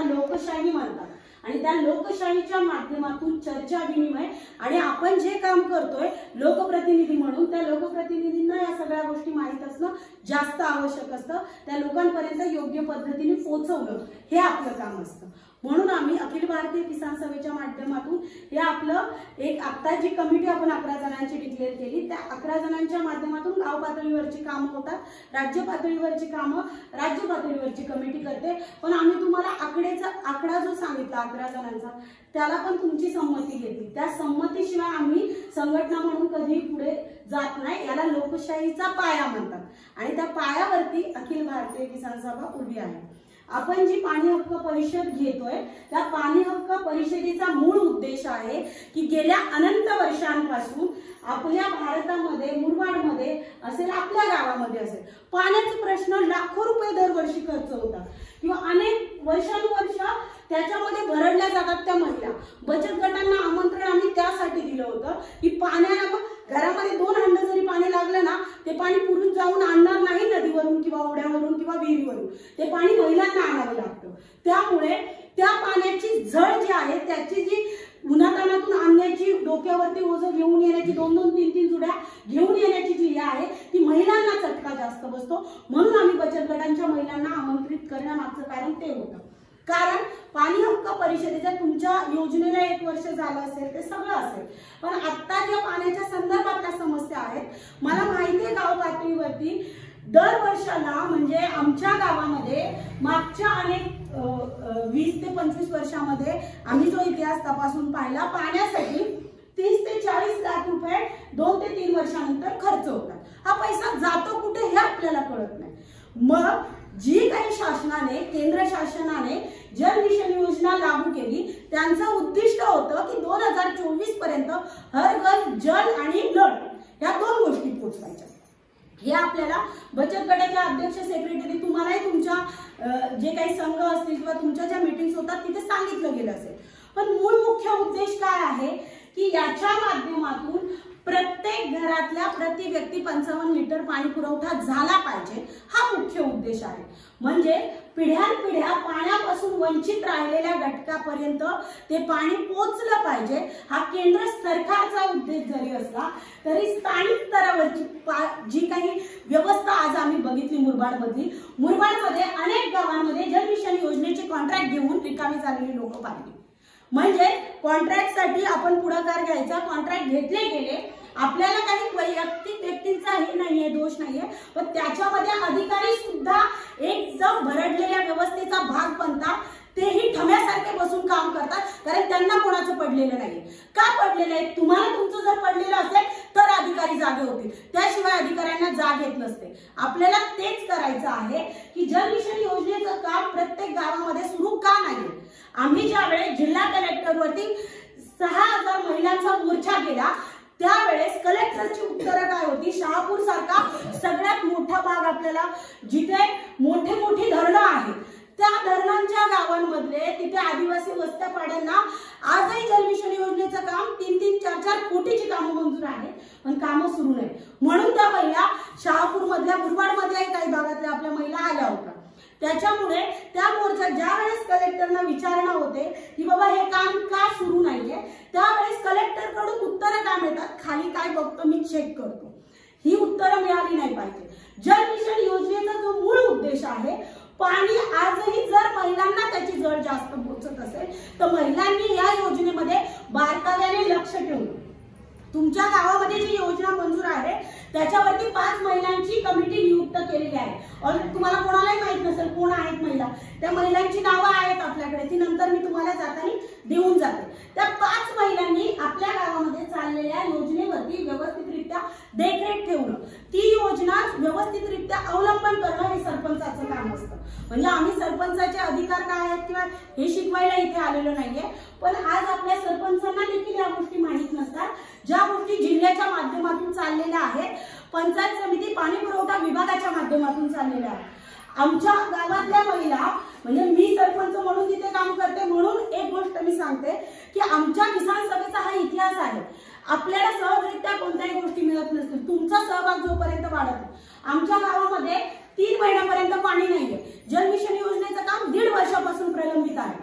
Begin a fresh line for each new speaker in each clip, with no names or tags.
त्याला लोकशाही म्हणतात आणि त्या लोकशाहीच्या माध्यमातून चर्चा विनिमय आणि आपण जे काम करतोय लोकप्रतिनिधी म्हणून त्या लोकप्रतिनिधींना या सगळ्या गोष्टी माहीत असणं जास्त आवश्यक असतं। त्या लोकांपर्यंत योग्य पद्धतीने पोहोचवणं हे आपलं काम असतं। म्हणून आम्ही अखिल भारतीय किसान सभेच्या माध्यमातून हे आपलं एक आता जी कमिटी आपण 11 जणांची डिक्लेअर केली त्या 11 जणांच्या माध्यमातून गाव पातळीवरची कामं होतात, राज्य पातळीवरची कामं राज्य पातळीवरची कमिटी करते। पण आम्ही तुम्हाला आकडा जो सांगितला 11 जणांचा त्याला पण तुमची संमती घेतली, त्या संमतीशिवाय आम्ही संघटना म्हणून कधीही पुढे जात नाही। याला लोकशाहीचा पाया म्हणतात आणि त्या पायावरती अखिल भारतीय किसान सभा उभी आहे। आपण जी पाणी हक्क परिषद घेतोय त्या पाणी हक्क परिषदेचा मूळ उद्देश आहे की गेल्या अनंत वर्षांपासून आपल्या भारतामध्ये मुरबाडमध्ये असेल आपल्या गावामध्ये असेल पाण्याचे प्रश्न लाखो रुपये दरवर्षी खर्च होतात किंवा अनेक वर्षानुवर्ष त्याच्यामध्ये भरडल्या जातात त्या महिला। बचत गटांना आमंत्रण आम्ही त्यासाठी दिलं होतं की पाण्याला घरामध्ये 2 हंड जरी पाणी लागलं ना ते पाणी पुरुष जाऊन आणणार नाही नदीवरून किंवा ओढ्यावरून किंवा विहिरीवरून, ते पाणी महिलांना आणावं लागतं। त्यामुळे त्या पाण्याची झळ जी आहे त्याची जी उन्हातानातून आणण्याची डोक्यावरती ओझं घेऊन येण्याची 2-2, 3-3 जुड्या घेऊन येण्याची जी आहे ती महिलांना चटका जास्त बसतो। म्हणून आम्ही बचत गटांच्या महिलांना आमंत्रित करण्यामागचं कारण ते होतं। कारण पाणी हक्क परिषदेच्या तुमच्या योजनेला 1 वर्ष झालं असेल ते सगळं असेल, पण आता ज्या पाण्याच्या संदर्भातल्या समस्या आहेत मला माहिती आहे गाव पातळीवरती दर वर्षाला म्हणजे आमच्या गावामध्ये मागच्या अनेक 20 ते 25 वर्षामध्ये आम्ही जो इतिहास तपासून पाहिला पाण्यासाठी 30 ते 40 लाख रुपये 2 ते 3 वर्षानंतर खर्च होतात। हा पैसा जातो कुठे हे आपल्याला कळत नाही। मग जी काही शासनाने केंद्र शासनाने जल मिशन योजना लागू केली त्यांचं उद्दिष्ट होतं की 2024 पर्यंत हर घर जल आणि नळ या 2 गोष्टी पोहोचवायच्या। हे आपल्याला बचत गटाच्या अध्यक्ष सेक्रेटरी तुम्हालाही तुमच्या जे काही संघ असतील किंवा तुमच्या ज्या मीटिंग्स होतात तिथे सांगितलं गेलं असेल। पण मूळ मुख्य उद्देश काय आहे की याच्या माध्यमातून प्रत्येक घरातल्या प्रति व्यक्ती 55 लिटर पाणी पुरवठा झाला पाहिजे हा मुख्य उद्देश आहे। म्हणजे पिढ्यानपिढ्या पाण्यापासून वंचित राहिलेल्या घटकापर्यंत ते पाणी पोहोचलं पाहिजे हा केंद्र सरकारचा उद्देश जरी असला तरी स्थानिक स्तरावरची जी काही व्यवस्था आज आम्ही बघितली मुरबाडमध्ये अनेक गावांमध्ये जल मिशन योजनेचे कॉन्ट्रॅक्ट घेऊन रिकामी झालेली लोक पाहिली। म्हणजे कॉन्ट्रॅक्ट साठी आपण पुढाकार घ्यायचा, कॉन्ट्रॅक्ट घेतले गेले, आपल्याला काही वैयक्तिक व्यक्तींचा हे नाहीये दोष नाहीये, पण त्याच्यामध्ये अधिकारी सुद्धा एकदम भरडलेल्या व्यवस्थेचा भाग बनतात। तेही ठम्यासारखे बसून काम करतात कारण त्यांना कोणाचं पडलेलं नाहीये। का पडलेलं आहे? तुम्हाला तुमचं जर पडलेलं असेल तर अधिकारी जागे होतील, त्याशिवाय अधिकाऱ्यांना जाग येत नसते। आपल्याला तेच करायचं आहे की जल मिशन योजनेचं काम प्रत्येक गावामध्ये सुरू का नाहीये। आम्ही ज्यावेळेस जिल्हा कलेक्टरवरती 6000 महिलांचा मोर्चा केला त्यावेळेस कलेक्टरची उत्तरं काय होती? शहापूर सारखा सगळ्यात मोठा भाग आपल्याला जिथे मोठी धरणं आहेत त्या धरणांच्या गावांमधले तिथे आदिवासी वस्त्या पाड्यांना आजही जल मिशन योजनेचं काम 3-3, 4-4 कोटीची कामं मंजूर आहेत पण कामं सुरू नाही। म्हणून त्या महिला शहापूर मधल्या मुरबाडमधल्याही काही भागातल्या आपल्या महिला आल्या होत्या। त्याच्यामुळे त्या मोर्चात ज्यावेळेस कलेक्टरना विचारणा होते की बाबा हे काम का सुरू नाहीये त्यावेळेस कलेक्टरकडून उत्तरं काय मिळतात? खाली काय बघतो मी चेक करतो, ही उत्तरं मिळाली नाही पाहिजे। जल मिशन योजनेचा जो मूळ उद्देश आहे पाणी आजही जर महिलांना त्याची जळ जास्त पोहोचत असेल तर महिलांनी या योजनेमध्ये बारकाव्याने लक्ष ठेवून तुमच्या गावामध्ये जी योजना मंजूर आहे त्याच्यावरती 5 महिलांची कमिटी नियुक्त केलेली आहे। और तुम्हाला कोणालाही माहित नसेल कोण आहेत महिला, त्या महिलांची नावं आहेत आपल्याकडे, ती नंतर मी तुम्हाला जाताना देऊन जाते। त्या 5 महिलांनी आपल्या गावामध्ये चाललेल्या योजनेवरती व्यवस्थितरित्या देखरेख ठेवणं, ती योजना व्यवस्थितरित्या अवलंबन करणं हे सरपंचाचं काम असतं। म्हणजे आम्ही सरपंचाचे अधिकार काय आहेत किंवा हे शिकवायला इथे आलेलो नाहीये, पण आज आपल्या सरपंचांना देखील या गोष्टी माहित नसतात ज्या गोष्टी जिल्ह्याच्या माध्यमातून चाललेल्या आहेत, पंचायत समिती पाणी पुरवठा विभागाच्या माध्यमातून चाललेल्या आहेत। आमच्या गावातल्या महिला म्हणजे मी सरपंच म्हणून तिथे काम करते म्हणून एक गोष्ट मी सांगते की आमच्या किसान सभेचा हा इतिहास आहे। आपल्याला सहजरित्या कोणत्याही गोष्टी मिळत नसतील, तुमचा सहभाग जोपर्यंत वाढत नाही। आमच्या गावामध्ये 3 महिन्यापर्यंत पाणी नाहीये। जल मिशन योजनेचं काम 1.5 वर्षापासून प्रलंबित आहे।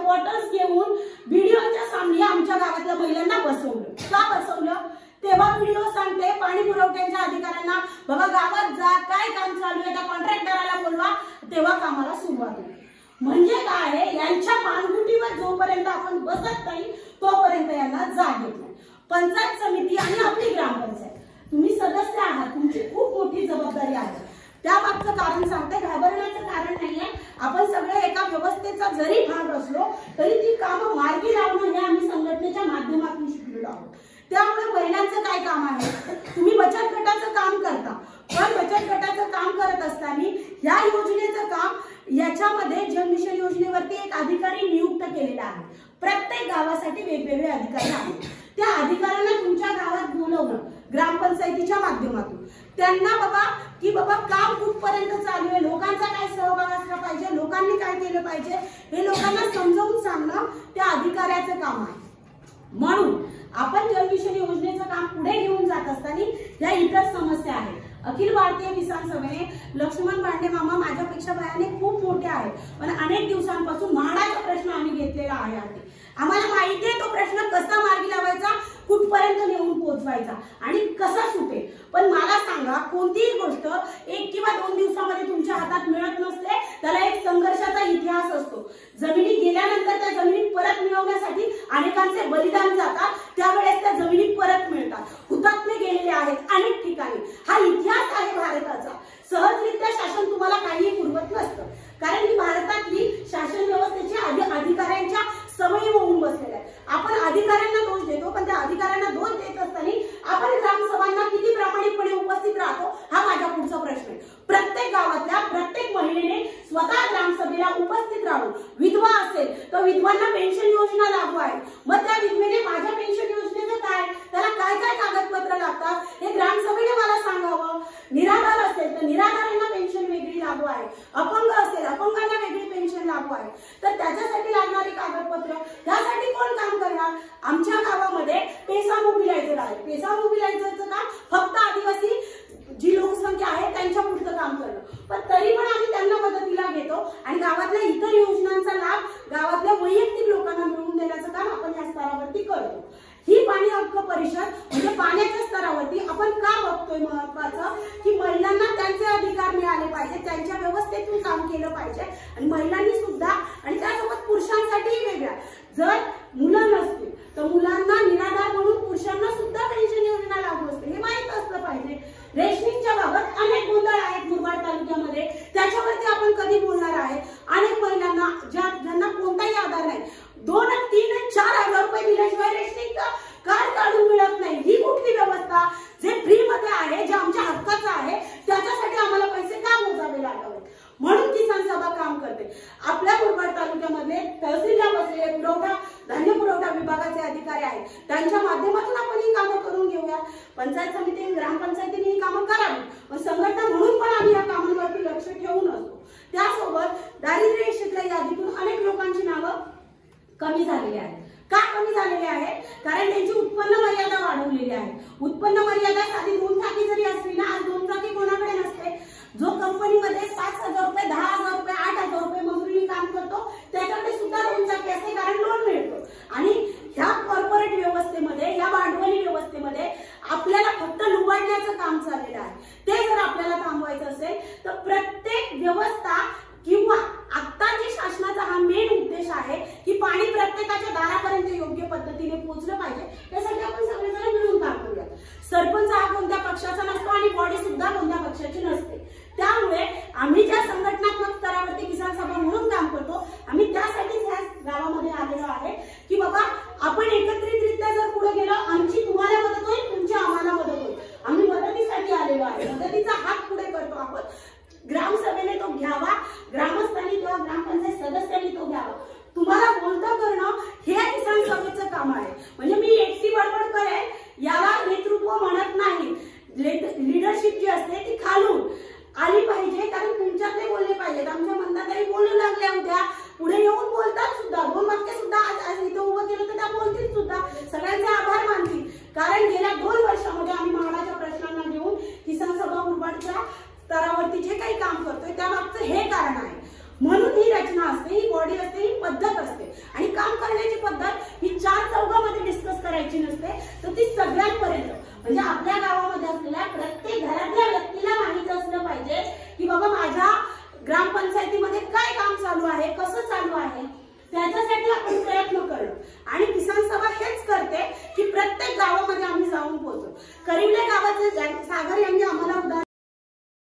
क्वार्टर्स घेऊन व्हिडिओच्या सामने आमच्या गावातल्या महिलांना बसवलं. का बसवलं? तेव्हा व्हिडिओ सांगते पाणी पुरवठ्याच्या अधिकाऱ्यांना, बाबा गावात जा, काय काम चालू आहे, त्या कॉन्ट्रॅक्टराला बोलवा, तेव्हा कामाला सुरुवात होईल. म्हणजे काय आहे, यांच्या मानगुटीवर जोपर्यंत आपण बसत नाही तोपर्यंत यांना जाग येत नाही. पंचायत समिती आणि आपली ग्रामपंचायत, तुम्ही सदस्य आहात, तुमची खूप मोठी जबाबदारी आहे. त्या मागचं कारण सांगते, घाबरण्याचं कारण नाहीये. आपण सगळे एका व्यवस्थेचा जरी भाग असलो तरी ती कामं मार्गी लावणं हे आम्ही संघटनेच्या माध्यमातून शिकलेलो आहोत. त्यामुळे महिलांचं काय काम आहे, तुम्ही बचत गटाचं काम करता, पण बचत गटाचं काम करत असताना या योजनेचं काम, याच्यामध्ये जल मिशन योजनेवरती एक अधिकारी नियुक्त केलेला आहे. प्रत्येक गावासाठी वेगवेगळे अधिकारी आहेत. त्या अधिकाऱ्यांना तुमच्या गावात बोलवणं ग्रामपंचायतीच्या माध्यमातून, त्यांना बाबा काम कुठपर्यंत चालू आहे, लोकांचा काय सहभाग असला पाहिजे, लोकांनी काय केलं पाहिजे, हे लोकांना समजावून सांगणं त्या अधिकाऱ्याचं काम आहे. म्हणून आपण जल मिशन योजनेचं काम पुढे घेऊन जात असताना या इतर समस्या आहेत. अखिल भारतीय किसान सभेने लक्ष्मण भांडे मामा माझ्यापेक्षा वयाने खूप मोठे आहेत, पण अनेक दिवसांपासून म्हाडाचा प्रश्न आम्ही घेतलेला आहे. आम्हाला माहिती आहे तो प्रश्न कसा मार्गी लावायचा, कुठपर्यंत नेऊन पोहोचवायचा आणि कसा सुटेल. पण मला सांगा, कोणतीही गोष्ट 1 किंवा 2 दिवसामध्ये तुमच्या हातात मिळत नसते. त्याला एक संघर्षाचा इतिहास असतो. जमिनी गेल्यानंतर त्या जमिनी परत मिळवण्यासाठी अनेकांचे बलिदान जातात, त्यावेळेस त्या जमिनी परत मिळतात. हुतात्मे गेलेले आहेत अनेक ठिकाणी. हा इतिहास आहे भारताचा. सहजरित्या शासन तुम्हाला काही पुरवत नसतं, कारण की भारतातली शासन व्यवस्थेची अधिकाऱ्यांच्या सवयी होऊन बसलेल्या आहेत. आपण अधिकाऱ्यांना दोष देतो, पण त्या अधिकाऱ्यांना दोष देत असताना आपण ग्रामसभांना किती प्रामाणिकपणे उपस्थित राहतो, हा माझा पुढचा प्रश्न आहे. प्रत्येक गावातल्या प्रत्येक महिलेने स्वतः ग्रामसभेला उपस्थित राहून, विधवा असेल तर विधवांना पेन्शन योजना लागू आहे, मग त्या विधवेने माझ्या पेन्शन योजनेचं काय, त्याला काय काय कागदपत्र लागतात हे ग्रामसभेने मला सांगावं. निराधार असेल तर निराधारांना पेन्शन वेगळी लागू आहे, अपंग असेल अपंगांना वेगळी पेन्शन लागू आहे, तर त्याच्यासाठी लागणारी कागदपत्र यासाठी कोण काम करणार. आमच्या गावामध्ये पेसा मोबिलायझर आहे. पेसा मोबिलायझरचं काम फक्त आदिवासी जी लोकसंख्या आहे त्यांच्या पुढचं काम करणं, पण तरी पण आम्ही त्यांना मदतीला घेतो आणि गावातल्या इतर योजनांचा लाभ गावातल्या वैयक्तिक लोकांना मिळवून देण्याचं काम आपण या स्तरावरती करतो. ही पाणी हक्क परिषद म्हणजे पाण्याच्या स्तरावरती आपण का बघतोय, महत्वाचं की महिलांना त्यांचे अधिकार मिळाले पाहिजे, त्यांच्या व्यवस्थेतून काम केलं पाहिजे आणि महिलांनी सुद्धा, आणि त्यासोबत पुरुषांसाठीही वेगळ्या, जर मुलं नसतील तर मुलांना निराधार म्हणून पुरुषांना सुद्धा पेन्शन योजना लागू असते, हे माहित असलं पाहिजे. रेशनिंगच्या बाबत अनेक गोंधळ आहेत मुरबाड तालुक्यामध्ये, त्याच्यावरती आपण कधी बोलणार आहे. अनेक महिलांना ज्यांना कोणताही आधार नाही, 2, 3, 4 हजार रुपये दिल्याशिवाय रेशनिंगचं कार्ड काढून मिळत नाही. ही कुठली व्यवस्था, जे फ्री मध्ये आहे, जे आमच्या हक्काचं आहे, त्याच्यासाठी आम्हाला पैसे का मोजावे लागतात. म्हणून किसान सभा काम करते. आपल्या मुरबाड तालुक्यामध्ये तहसीलला बसलेले पुरवठा धान्य पुरवठा विभागाचे अधिकारी आहेत, त्यांच्या माध्यमातून आपण ही कामं करून घेऊया. पंचायत समिती ग्रामपंचायतीने ही कामं करावी, पण संघटना म्हणून पण आम्ही या कामांवरती लक्ष ठेवून असतो. त्यासोबत दारिद्र्य रेषेतल्या यादीतून अनेक लोकांची नावं कमी झालेली आहेत. का कमी झालेले आहेत? कारण त्यांची उत्पन्न मर्यादा वाढवलेली आहे. उत्पन्न मर्यादा साधी 2 टाकी जरी असली ना, आज 2 टाकी कोणाकडे नसते. जो कंपनीमध्ये 5,000 रुपये, 10,000 रुपये, 8,000 रुपये मजुरीने काम करतो, त्याच्याकडे सुद्धा 2 टाकी असते, कारण लोन मिळतो. आणि ह्या कॉर्पोरेट व्यवस्थेमध्ये, या भांडवली व्यवस्थेमध्ये आपल्याला फक्त लुबाडण्याचं काम चाललेलं आहे. ते जर आपल्याला थांबवायचं असेल तर प्रत्येक व्यवस्था किंवा आत्ताची शासनाचा हा मेन उद्देश आहे की पाणी प्रत्येकाच्या दारापर्यंत योग्य पद्धतीने पोहोचलं पाहिजे. त्यासाठी आपण सगळेजण मिळून काम करूया. सरपंच हा कोणत्या पक्षाचा नसतो आणि बॉडी सुद्धा कोणत्या पक्षाची नसते. त्यामुळे आम्ही ज्या संघटनात्मक स्तरावरती किसान सभा म्हणून काम करतो, आम्ही त्यासाठीच ह्या गावामध्ये आलेलो आहे की बाबा आपण एकत्रितरित्या जर पुढे गेलो, आमची तुम्हाला मदत होईल, तुमची आम्हाला मदत होईल. आम्ही मदतीसाठी आलेलो आहे, मदतीचा हात पुढे करतो आपण. ग्रामसभेने तो घ्यावा, ग्रामस्थांनी किंवा ग्रामपंचायत सदस्यांनी तो घ्यावा. तुम्हाला बोलतं करणं हे किसान सभेचं काम आहे. म्हणजे मी एकटी बडबड करेन याला नेतृत्व म्हणत नाही. लीडरशिप जी असते ती खालून आली पाहिजे, कारण तुमच्यातले बोलले पाहिजेत. आमच्या मंदाताई बोलू लागल्या होत्या, पुढे येऊन बोलतात सुद्धा, 2 वाक्य सुद्धा आज इथं उभं केलं तर त्या बोलतील सुद्धा, सगळ्यांचे आभार मानतील. कारण गेल्या 2 वर्षामध्ये आम्ही महाडाच्या प्रश्नांना घेऊन किसान सभा मुरबाडच्या स्तरावरती जे काही काम करतोय त्यामागचं हे कारण आहे. म्हणून ही रचना रचना असते, ही बॉडी असते, ही पद्धत असते आणि काम करण्याची पद्धत ही 4 चौघामध्ये डिस्कस करायची नसते, तर ती सगळ्यांपर्यंत म्हणजे आपल्या गावामध्ये असलेल्या प्रत्येक घरातल्या व्यक्तीला माहित असलं पाहिजे की बाबा माझ्या ग्रामपंचायतीमध्ये काय काम चालू आहे, कसं चालू आहे, त्याच्यासाठी आपण प्रयत्न करणं. आणि किसान सभा हेच करते की प्रत्येक गावामध्ये आम्ही जाऊन पोहोचतो. करिवले गावाचे सागर यांनी